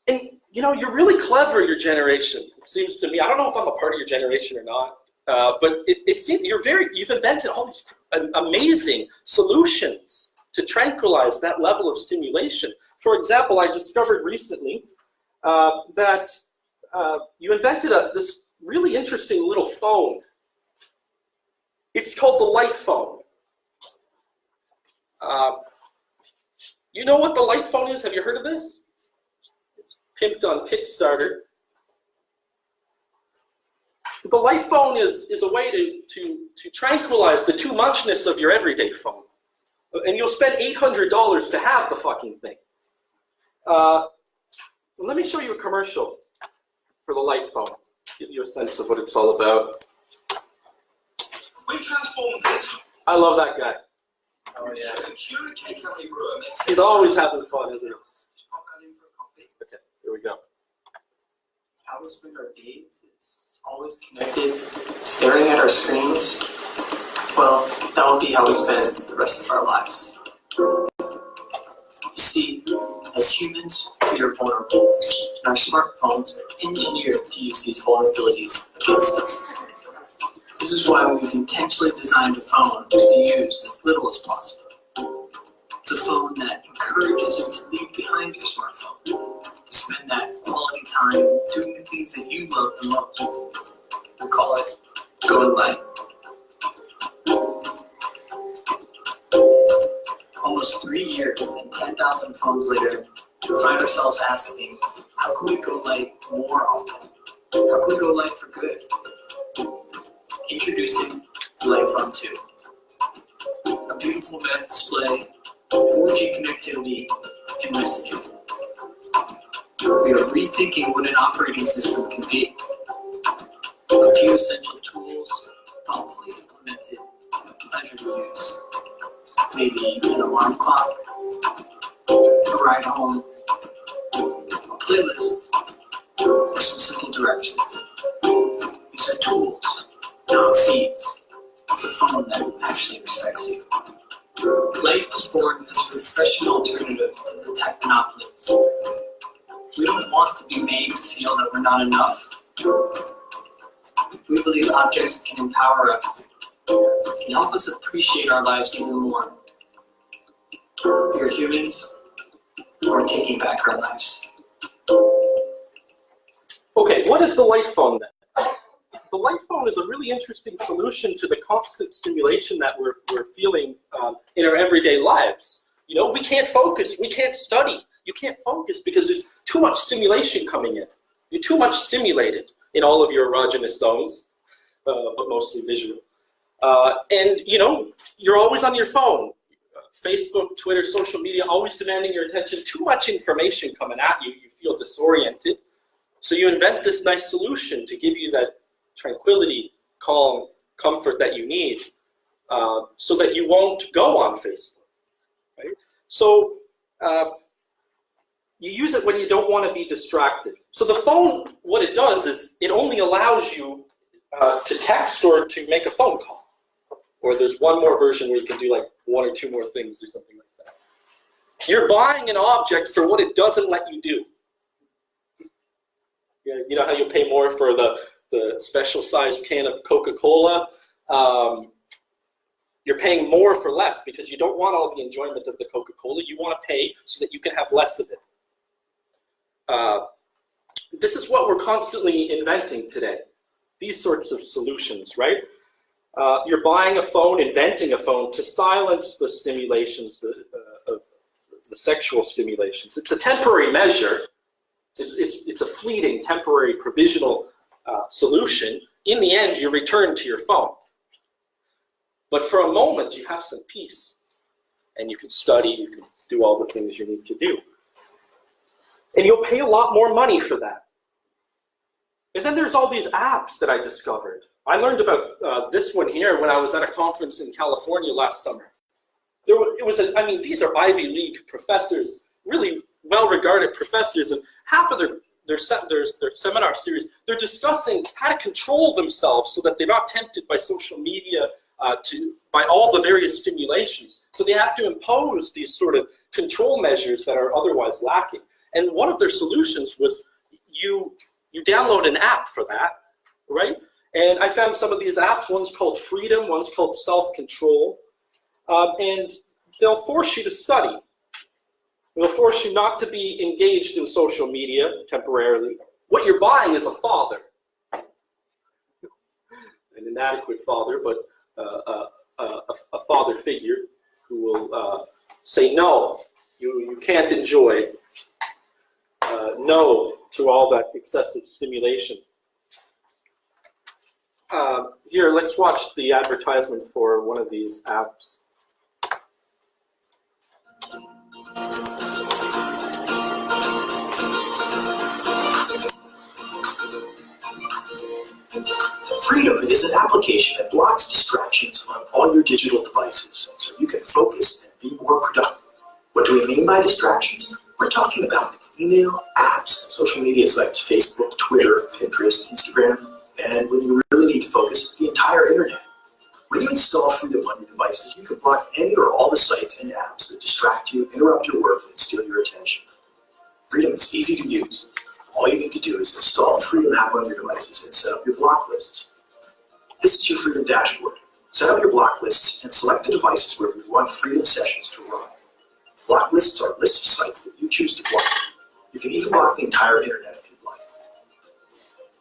And you know, you're really clever, your generation, it seems to me. I don't know if I'm a part of your generation or not, but it seems you've invented all these amazing solutions to tranquilize that level of stimulation. For example, I discovered recently that you invented this really interesting little phone. It's called the light phone. You know what the light phone is? Have you heard of this? It's pimped on Kickstarter. The light phone is a way to tranquilize the too muchness of your everyday phone. And you'll spend $800 to have the fucking thing. So let me show you a commercial for the light phone. Give you a sense of what it's all about. We transformed this. I love that guy. Oh yeah. He's always having fun, isn't he? Okay, here we go. How we spend our days is always connected, staring at our screens. Well, that will be how we spend the rest of our lives. You see, as humans, we are vulnerable, and our smartphones are engineered to use these vulnerabilities against us. This is why we've intentionally designed a phone to be used as little as possible. It's a phone that encourages you to leave behind your smartphone, to spend that quality time doing the things that you love the most. We call it going light. Almost 3 years and 10,000 phones later, we find ourselves asking, how can we go light more often? How can we go light for good? Introducing the Light Phone 2, a beautiful matte display, 4G connectivity, and messaging. We are rethinking what an operating system can be. A few essential tools, thoughtfully implemented, and a pleasure to use. Maybe an alarm clock, a ride home, a playlist, or some simple directions. These are tools, not feeds. It's a phone that actually respects you. Light was born as a refreshing alternative to the technopolis. We don't want to be made to feel that we're not enough. We believe objects can empower us, can help us appreciate our lives even more. We are humans who are taking back our lives. Okay, what is the light phone then? The light phone is a really interesting solution to the constant stimulation that we're feeling in our everyday lives. You know, we can't focus, we can't study. You can't focus because there's too much stimulation coming in. You're too much stimulated in all of your erogenous zones, but mostly visual. And you know, you're always on your phone. Facebook, Twitter, social media, always demanding your attention. Too much information coming at you. You feel disoriented. So you invent this nice solution to give you that tranquility, calm, comfort that you need, so that you won't go on Facebook. Right? So you use it when you don't want to be distracted. So the phone, what it does is it only allows you to text or to make a phone call. Or there's one more version where you can do like 1 or 2 more things or something like that. You're buying an object for what it doesn't let you do. You know how you pay more for the special sized can of Coca-Cola? You're paying more for less because you don't want all the enjoyment of the Coca-Cola. You want to pay so that you can have less of it. This is what we're constantly inventing today. These sorts of solutions, right? You're buying a phone, inventing a phone to silence the stimulations, the sexual stimulations. It's a temporary measure. It's a fleeting, temporary, provisional solution. In the end, you return to your phone. But for a moment, you have some peace. And you can study, you can do all the things you need to do. And you'll pay a lot more money for that. And then there's all these apps that I discovered. I learned about this one here when I was at a conference in California last summer. These are Ivy League professors, really well-regarded professors, and half of their seminar series, they're discussing how to control themselves so that they're not tempted by social media, by all the various stimulations. So they have to impose these sort of control measures that are otherwise lacking. And one of their solutions was you download an app for that, right? And I found some of these apps, one's called Freedom, one's called Self-Control, and they'll force you to study. They'll force you not to be engaged in social media temporarily. What you're buying is a father. An inadequate father, but a father figure who will say no, you can't enjoy, no to all that excessive stimulation. Here, let's watch the advertisement for one of these apps. Freedom is an application that blocks distractions on all your digital devices so you can focus and be more productive. What do we mean by distractions? We're talking about email, apps, and social media sites, Facebook, Twitter, Pinterest, Instagram, and when you really need to focus, the entire internet. When you install Freedom on your devices, you can block any or all the sites and apps that distract you, interrupt your work, and steal your attention. Freedom is easy to use. All you need to do is install the Freedom app on your devices and set up your block lists. This is your Freedom dashboard. Set up your block lists and select the devices where you want Freedom sessions to run. Block lists are lists of sites that you choose to block. You can even block the entire internet if you'd like.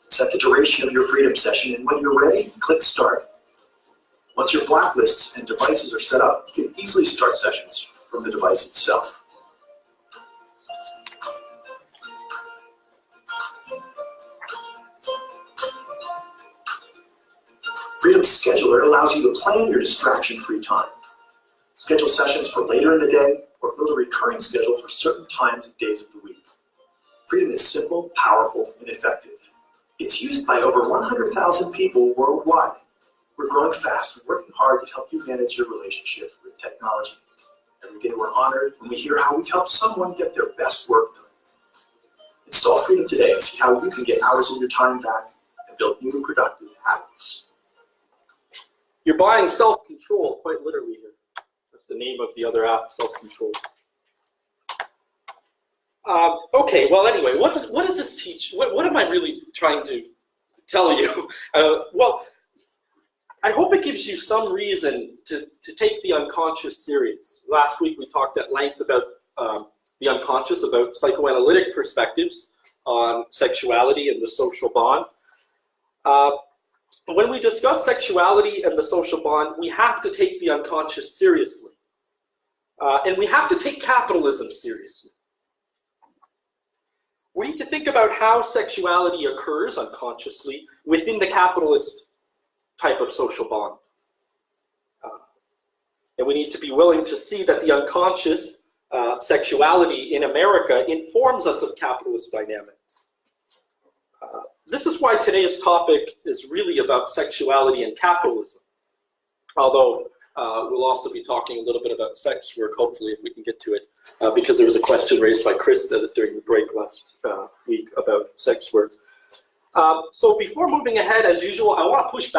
Set the duration of your Freedom session, and when you're ready, click Start. Once your block lists and devices are set up, you can easily start sessions from the device itself. Freedom Scheduler allows you to plan your distraction-free time. Schedule sessions for later in the day or build a recurring schedule for certain times and days of the week. Freedom is simple, powerful, and effective. It's used by over 100,000 people worldwide. We're growing fast and working hard to help you manage your relationship with technology. Every day we're honored when we hear how we've helped someone get their best work done. Install Freedom today and see how you can get hours of your time back and build new productive habits. You're buying self-control, quite literally here. That's the name of the other app, Self-Control. Okay, well anyway, what does this teach? What am I really trying to tell you? Well, I hope it gives you some reason to take the unconscious serious. Last week we talked at length about the unconscious, about psychoanalytic perspectives on sexuality and the social bond. When we discuss sexuality and the social bond, we have to take the unconscious seriously. And we have to take capitalism seriously. We need to think about how sexuality occurs unconsciously within the capitalist type of social bond. And we need to be willing to see that the unconscious sexuality in America informs us of capitalist dynamics. This is why today's topic is really about sexuality and capitalism. Although we'll also be talking a little bit about sex work, hopefully, if we can get to it, because there was a question raised by Chris during the break last week about sex work. So before moving ahead, as usual, I want to push back